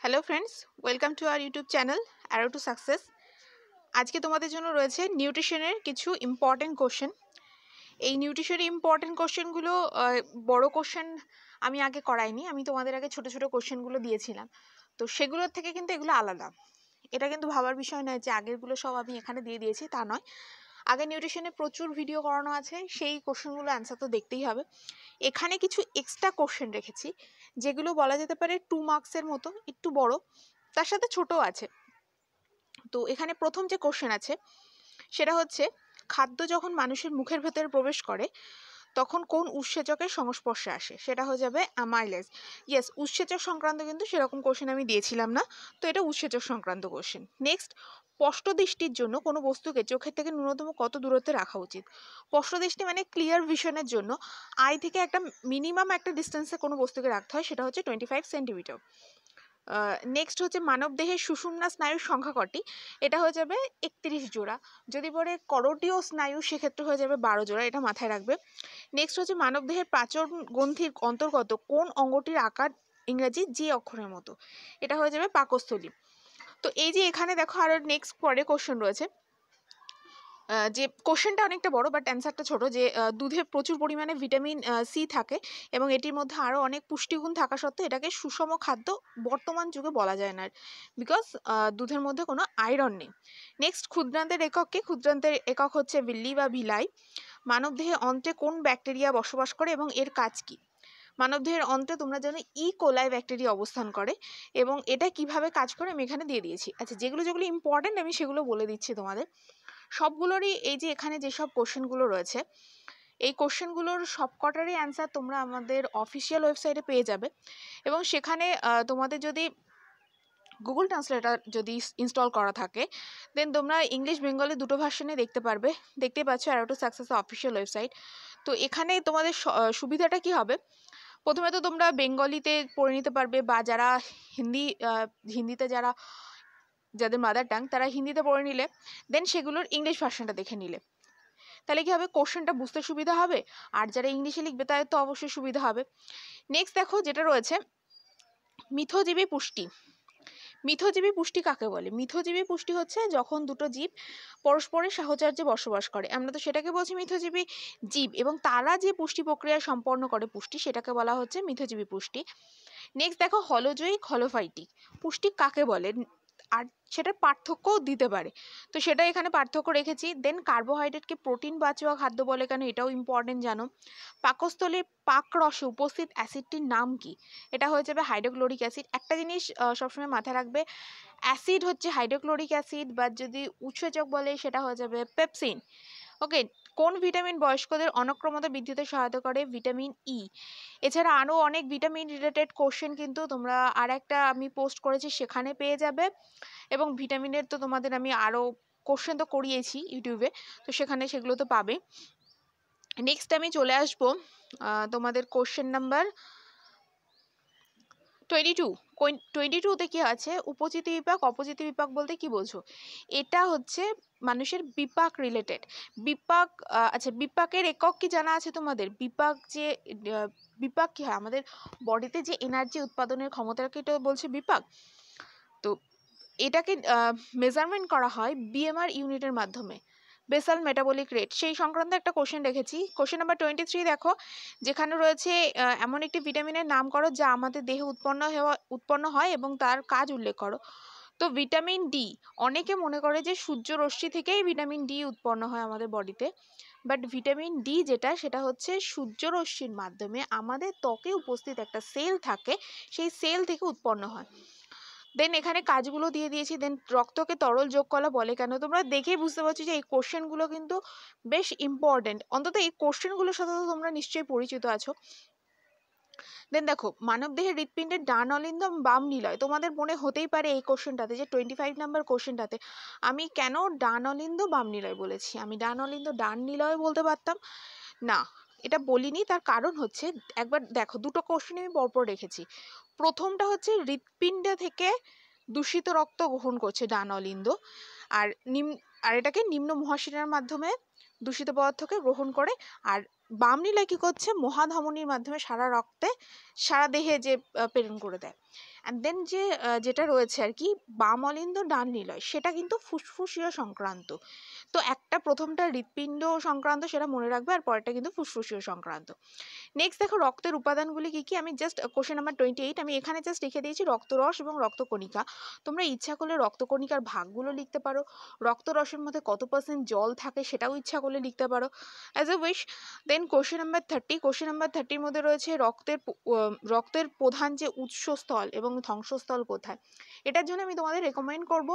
Hello friends, welcome to our YouTube channel arrow to success. আজকে তোমাদের জন্য রয়েছে নিউট্রিশনের কিছু ইম্পর্টেন্ট কোশ্চেন। এই নিউট্রিশনের ইম্পর্টেন্ট কোশ্চেনগুলো বড় কোশ্চেন আমি আগে করাইনি, আমি তোমাদের আগে ছোট ছোট কোশ্চেনগুলো দিয়েছিলাম। তো সেগুলোর থেকে কিন্তু এগুলো আলাদা। এটা কিন্তু ভাবার বিষয় নয় যে আগেরগুলো সব আমি এখানে দিয়ে দিয়েছি, তা নয়। আগে নিউট্রিশনে প্রচুর ভিডিও করানো আছে, সেই কোশ্চেনগুলো অ্যান্সার তো দেখতেই হবে। এখানে কিছু এক্সট্রা কোশ্চেন রেখেছি যেগুলো বলা যেতে পারে 2 মার্কসের মতো, একটু বড়, তার সাথে ছোট আছে। তো এখানে প্রথম যে কোশ্চেন আছে সেটা হচ্ছে, খাদ্য যখন মানুষের মুখের ভেতরে প্রবেশ করে তখন কোন উৎসেচকের সংস্পর্শে আসে? সেটা হয়ে যাবে অ্যামাইলেজ। ইয়েস, উৎসেচক সংক্রান্ত কিন্তু সেরকম কোশ্চেন আমি দিয়েছিলাম না, তো এটা উৎসেচক সংক্রান্ত কোশ্চেন। নেক্সট, স্পষ্ট দৃষ্টির জন্য কোনো বস্তুকে চোখের থেকে ন্যূনতম কত দূরত্বে রাখা উচিত? স্পষ্ট দৃষ্টি মানে ক্লিয়ার ভিশনের জন্য আই থেকে একটা মিনিমাম একটা ডিস্টেন্সে কোনো বস্তুকে রাখতে হয়, সেটা হচ্ছে 25 সেন্টিমিটার। নেক্সট হচ্ছে, মানবদেহের সুষুম্না স্নায়ুর সংখ্যা কটি? এটা হয়ে যাবে 31 জোড়া। যদি পরে করোটীয় স্নায়ু সেক্ষেত্রে হয়ে যাবে 12 জোড়া, এটা মাথায় রাখবে। নেক্সট হচ্ছে, মানবদেহের পাচন গ্রন্থির অন্তর্গত কোন অঙ্গটির আকার ইংরেজি জি অক্ষরের মতো? এটা হয়ে যাবে পাকস্থলী। তো এই যে এখানে দেখো আরো নেক্সট পরে কোশ্চেন রয়েছে, যে কোশ্চেনটা অনেকটা বড় বাট অ্যান্সারটা ছোট, যে দুধে প্রচুর পরিমাণে ভিটামিন সি থাকে এবং এটির মধ্যে আরও অনেক পুষ্টিগুণ থাকা সত্ত্বেও এটাকে সুষম খাদ্য বর্তমান যুগে বলা যায় না, বিকজ দুধের মধ্যে কোনো আয়রন নেই। নেক্সট, ক্ষুদ্রান্তের একক কি? ক্ষুদ্রান্তের একক হচ্ছে ভিল্লি বা ভিলাই। মানবদেহে অন্ত্রে কোন ব্যাকটেরিয়া বসবাস করে এবং এর কাজ কি? মানবদেহের অন্ত্রে তোমরা জানো কোলাই ব্যাকটেরিয়া অবস্থান করে এবং এটা কিভাবে কাজ করে আমি এখানে দিয়ে দিয়েছি। আচ্ছা, যেগুলো যেগুলো ইম্পর্টেন্ট আমি সেগুলো বলে দিচ্ছি তোমাদের। সবগুলোরই এই যে এখানে যেসব কোশ্চেনগুলো রয়েছে, এই কোশ্চেনগুলোর সবকটারই অ্যান্সার তোমরা আমাদের অফিসিয়াল ওয়েবসাইটে পেয়ে যাবে এবং সেখানে তোমাদের যদি গুগল ট্রান্সলেটর যদি ইনস্টল করা থাকে দেন তোমরা ইংলিশ বেঙ্গলি দুটো ভার্সনে দেখতে পারবে। দেখতে পাচ্ছ arrow to success official website. তো এখানে তোমাদের সুবিধাটা কি হবে? প্রথমে তো তোমরা বেঙ্গলিতে পড়ে নিতে পারবে, বা যারা হিন্দিতে যাদের মাদার টাং তারা হিন্দিতে পড়ে নিলে দেন সেগুলোর ইংলিশ ভার্সনটা দেখে নিলে, তাহলে কি হবে, কোশ্চেনটা বুঝতে সুবিধা হবে, আর যারা ইংলিশে লিখবে তাদের তো অবশ্যই সুবিধা হবে। নেক্সট দেখো যেটা রয়েছে, মিথজীবী পুষ্টি। মিথজীবী পুষ্টি কাকে বলে? মিথজীবী পুষ্টি হচ্ছে যখন দুটো জীব পরস্পরের সাহচর্যে বসবাস করে, আমরা তো সেটাকে বলছি মিথজীবী জীব, এবং তারা যে পুষ্টি প্রক্রিয়া সম্পন্ন করে পুষ্টি, সেটাকে বলা হচ্ছে মিথজীবী পুষ্টি। নেক্সট দেখো, হলজৈক হলোফাইটিক পুষ্টি কাকে বলে, আর সেটার পার্থক্যও দিতে পারে, তো সেটা এখানে পার্থক্য রেখেছি। দেন কার্বোহাইড্রেটকে প্রোটিন বাঁচুয়া খাদ্য বলে কেন, এটাও ইম্পর্টেন্ট জানো। পাকস্থলীর পাক রসে উপস্থিত অ্যাসিডটির নাম কি? এটা হয়ে যাবে হাইড্রোক্লোরিক অ্যাসিড। একটা জিনিস সবসময় মাথায় রাখবে, অ্যাসিড হচ্ছে হাইড্রোক্লোরিক অ্যাসিড, বা যদি উৎসেচক বলে সেটা হয়ে যাবে পেপসিন। ওকে। কোন ভিটামিন বয়স্কদের অনক্রমতা বৃদ্ধিতে সহায়তা করে? Vitamin E. এছাড়া আরও অনেক ভিটামিন রিলেটেড কোশ্চেন কিন্তু তোমরা আর একটা আমি পোস্ট করেছি সেখানে পেয়ে যাবে, এবং ভিটামিনের তো তোমাদের আমি আরও কোশ্চেন তো করিয়েছি ইউটিউবে, তো সেখানে সেগুলো তো পাবে। নেক্সট আমি চলে আসবো তোমাদের কোশ্চেন নাম্বার 22। 22তে কি আছে? উপচিতি বিপাক অপচিতি বিপাক বলতে কি বোঝো? এটা হচ্ছে মানুষের বিপাক রিলেটেড। বিপাক, আচ্ছা, বিপাকের একক কি জানা আছে তোমাদের? বিপাক কি হয়? আমাদের বডিতে যে এনার্জি উৎপাদনের ক্ষমতাকে তো বলছে বিপাক। তো এটাকে মেজারমেন্ট করা হয় বিএমআর ইউনিটের মাধ্যমে, বেসাল মেটাবলিক রেট, সেই সংক্রান্ত একটা কোশ্চেন রেখেছি। কোশ্চেন নাম্বার 23 দেখো, যেখানে রয়েছে এমন একটি ভিটামিনের নাম করো যা আমাদের দেহে উৎপন্ন হয় এবং তার কাজ উল্লেখ করো। তো ভিটামিন ডি, অনেকে মনে করে যে সূর্য রশ্মি থেকেই ভিটামিন ডি উৎপন্ন হয় আমাদের বডিতে, বাট ভিটামিন ডি যেটা, সেটা হচ্ছে সূর্য রশ্মির মাধ্যমে আমাদের ত্বকে উপস্থিত একটা সেল থাকে, সেই সেল থেকে উৎপন্ন হয়। দেন এখানে কাজগুলো দিয়ে দিয়েছি। দেন রক্তকে তরল যোগ কলা বলে কেন? তোমরা দেখেই বুঝতে পারছো যে এই কোশ্চেনগুলো কিন্তু বেশ ইম্পর্টেন্ট, অন্তত এই কোশ্চেনগুলোর সাথে তো তোমরা নিশ্চয়ই পরিচিত আছো। দেন দেখো, মানবদেহের হৃৎপিণ্ডের ডান অলিন্দ বাম নিলয়, তোমাদের মনে হতেই পারে এই কোশ্চেনটাতে, যে 25 নাম্বার কোশ্চেনটাতে আমি কেন ডান অলিন্দ বাম নিলয় বলেছি? আমি ডান অলিন্দ ডান নিলয় বলতে পারতাম না, এটা বলিনি। তার কারণ হচ্ছে, একবার দেখো দুটো কোশ্চেন আমি পরপর রেখেছি। প্রথমটা হচ্ছে হৃৎপিণ্ড থেকে দূষিত রক্ত গ্রহণ করছে ডান অলিন্দ, আর এটাকে নিম্ন মহাশিরার মাধ্যমে দূষিত পদার্থকে গ্রহণ করে, আর বাম নিলয় কি করছে? মহাধমনির মাধ্যমে সারা দেহে যে প্রেরণ করে দেয়। অ্যান্ড দেন যেটা রয়েছে আর কি বাম অলিন্দ ডান নিলয়, সেটা কিন্তু ফুসফুসীয় সংক্রান্ত। তো প্রথমটা হৃৎপিণ্ড সংক্রান্ত, সেটা মনে রাখবে, আর পরেরটা কিন্তু ফুসফুসীয় সংক্রান্ত। নেক্সট দেখো রক্তের উপাদানগুলি কি কি। আমি জাস্ট কোশ্চেন নাম্বার 28 আমি এখানে জাস্ট লিখে দিয়েছি রক্তরস এবং রক্তকণিকা। তোমরা ইচ্ছা করলে রক্তকণিকার ভাগগুলো লিখতে পারো, রক্তরসের মধ্যে কত % জল থাকে সেটাও ইচ্ছা করলে লিখতে পারো, as a wish. Then question number 30, question number 30-র মধ্যে রয়েছে রক্তের প্রধান যে উৎসস্থল এবং ধ্বংসস্থল কোথায়। এটার জন্য আমি তোমাদের রেকমেন্ড করব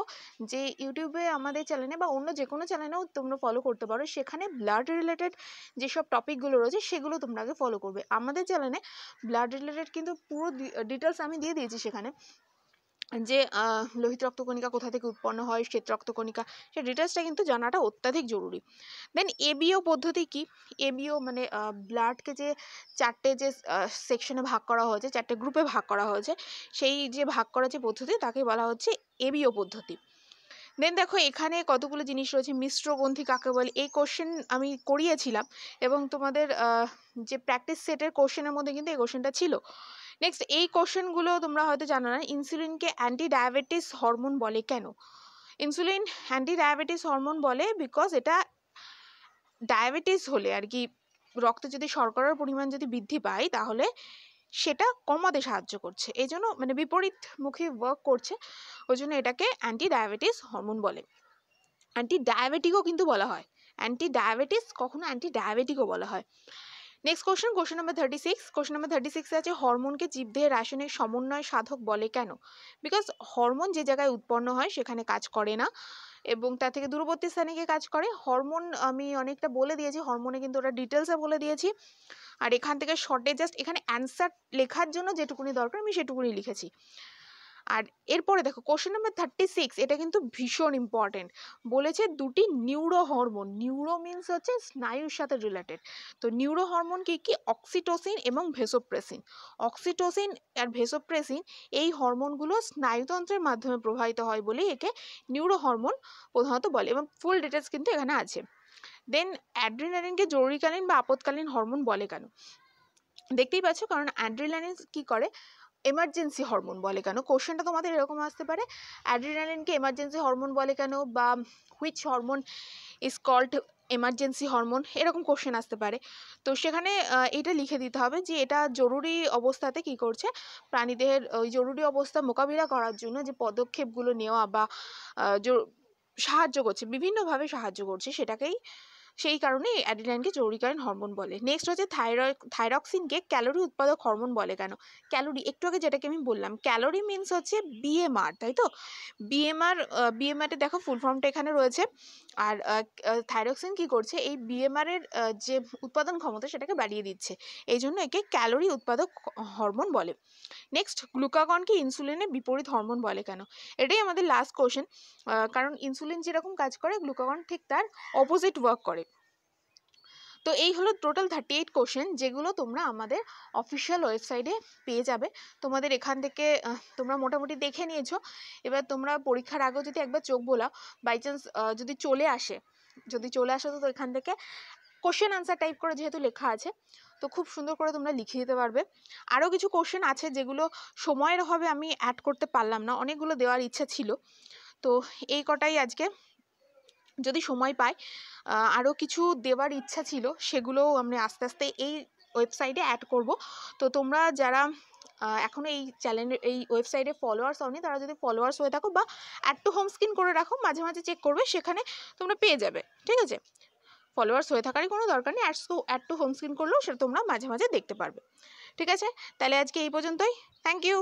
যে ইউটিউবে আমাদের চ্যানেলে বা অন্য যে কোনো চ্যানেলেও তোমরা ফলো করতে পারো, সেখানে ব্লাড রিলেটেড যেসব টপিকগুলো রয়েছে সেগুলো তোমরা আগে ফলো করবে। আমাদের চ্যানেলে ব্লাড রিলেটেড কিন্তু পুরো ডিটেলস আমি দিয়ে দিয়েছি সেখানে, যে লোহিত রক্তকণিকা কোথা থেকে উৎপন্ন হয়, শ্বেত রক্তকণিকা, সেই ডিটেলসটা কিন্তু জানাটা অত্যাধিক জরুরি। দেন এবিও পদ্ধতি কি। এবিও মানে ব্লাডকে যে 4টে যে সেকশনে ভাগ করা হয়েছে, 4টে গ্রুপে ভাগ করা হয়েছে, সেই যে ভাগ করা যে পদ্ধতি তাকে বলা হচ্ছে এবিও পদ্ধতি। দেন দেখো এখানে কতগুলো জিনিস রয়েছে। মিশ্র গ্রন্থি কাকে বলে, এই কোশ্চেন আমি করিয়েছিলাম এবং তোমাদের যে প্র্যাকটিস সেটের কোশ্চেনের মধ্যে কিন্তু এই কোশ্চেনটা ছিল। নেক্সট এই কোশ্চেনগুলো তোমরা হয়তো জানো না। ইনসুলিনকে অ্যান্টি ডায়াবেটিস হরমোন বলে কেন। ইনসুলিন অ্যান্টি ডায়াবেটিস হরমোন বলে বিকজ এটা ডায়াবেটিস হলে আর কি রক্তে যদি শর্করার পরিমাণ যদি বৃদ্ধি পায় তাহলে সেটা কমাতে সাহায্য করছে, এই জন্য মানে বিপরীতমুখী ওয়ার্ক করছে, ওই জন্য এটাকে অ্যান্টি ডায়াবেটিস হরমোন বলে। অ্যান্টি ডায়াবেটিকও কিন্তু বলা হয়, অ্যান্টি ডায়াবেটিস কখনো অ্যান্টি ডায়াবেটিকও বলা হয়। Next question number 36, question number 36 আছে হরমোনকে জীবদেহের রাসায়নিক সমন্বয় সাধক বলে কেন। বিকজ হরমোন যে জায়গায় উৎপন্ন হয় সেখানে কাজ করে না এবং তার থেকে দূরবর্তী স্থানে গিয়ে কাজ করে। হরমোন আমি অনেকটা বলে দিয়েছি, হরমোনে কিন্তু ওটা ডিটেলসে বলে দিয়েছি, আর এখান থেকে শর্টে জাস্ট এখানে অ্যান্সার লেখার জন্য যেটুকুনি দরকার আমি সেটুকুনি লিখেছি। আর এরপরে দেখো কোশ্চেন নাম্বার 36, এটা কিন্তু ভীষণ ইম্পর্টেন্ট। বলেছে দুটি নিউরো হরমোন, নিউরো মিনস হচ্ছে স্নায়ুর সাথে রিলেটেড। তো নিউরো হরমোন কি কি, অক্সিটোসিন এবং ভেসোপ্রেসিন। অক্সিটোসিন আর ভেসোপ্রেসিন এই হরমোনগুলো স্নায়ুতন্ত্রের মাধ্যমে প্রবাহিত হয় বলে একে নিউরো হরমোন প্রধানত বলে, এবং ফুল ডিটেলস কিন্তু এখানে আছে। দেন অ্যাড্রিনালিনকে জরুরিকালীন বা আপৎকালীন হরমোন বলে কেন। দেখতেই পাচ্ছ, কারণ অ্যাড্রিনালিন কি করে, এমার্জেন্সি হরমোন বলে কেন। কোশ্চেনটা তোমাদের এরকম আসতে পারে, অ্যাড্রিনালিনকে এমার্জেন্সি হরমোন বলে কেন, বা which hormone is called emergency hormone, এরকম কোশ্চেন আসতে পারে। তো সেখানে এটা লিখে দিতে হবে যে এটা জরুরি অবস্থাতে কি করছে, প্রাণীদেহের ওই জরুরি অবস্থা মোকাবিলা করার জন্য যে পদক্ষেপগুলো নেওয়া বা সাহায্য করছে, বিভিন্নভাবে সাহায্য করছে, সেটাকেই সেই কারণেই অ্যাড্রিনালিনকে জরুরিকালীন হরমোন বলে। নেক্সট হচ্ছে থাইরক্সিনকে ক্যালোরি উৎপাদক হরমোন বলে কেন। ক্যালোরি একটু আগে যেটাকে আমি বললাম, ক্যালোরি মিনস হচ্ছে বিএমআর, তাই তো। বিএমআর দেখো ফুল ফর্মটা এখানে রয়েছে। আর থাইরক্সিন কি করছে, এই বিএমআর এর যে উৎপাদন ক্ষমতা সেটাকে বাড়িয়ে দিচ্ছে, এই জন্য একে ক্যালোরি উৎপাদক হরমোন বলে। নেক্সট গ্লুকাগনকে ইনসুলিনের বিপরীত হরমোন বলে কেন। এটাই আমাদের লাস্ট কোশ্চেন, কারণ ইনসুলিন যেরকম কাজ করে গ্লুকাগন ঠিক তার অপোজিট ওয়ার্ক করে। তো এই হলো টোটাল 38 কোশ্চেন, যেগুলো তোমরা আমাদের অফিসিয়াল ওয়েবসাইটে পেয়ে যাবে। তোমাদের এখান থেকে তোমরা মোটামুটি দেখে নিয়েছো, এবার তোমরা পরীক্ষার আগেও যদি একবার চোখ বোলাও, বাই চান্স যদি চলে আসে তো এখান থেকে কোশ্চেন আনসার টাইপ করে যেহেতু লেখা আছে, তো খুব সুন্দর করে তোমরা লিখে দিতে পারবে। আরও কিছু কোশ্চেন আছে যেগুলো সময়ের অভাবে আমি অ্যাড করতে পারলাম না, অনেকগুলো দেওয়ার ইচ্ছা ছিল। তো এই কটাই আজকে, যদি সময় পাই আরও কিছু দেওয়ার ইচ্ছা ছিল, সেগুলোও আমরা আস্তে আস্তে এই ওয়েবসাইটে অ্যাড করব। তো তোমরা যারা এখনও এই চ্যানেলের এই ওয়েবসাইটে ফলোয়ার্স হওনি, তারা যদি ফলোয়ার্স হয়ে থাকো বা অ্যাড টু হোম স্ক্রিন করে রাখো, মাঝে মাঝে চেক করবে, সেখানে তোমরা পেয়ে যাবে, ঠিক আছে। ফলোয়ার্স হয়ে থাকারই কোনো দরকার নেই, অ্যাড টু হোম স্ক্রিন করলেও সেটা তোমরা মাঝে মাঝে দেখতে পারবে, ঠিক আছে। তাহলে আজকে এই পর্যন্তই, থ্যাংক ইউ।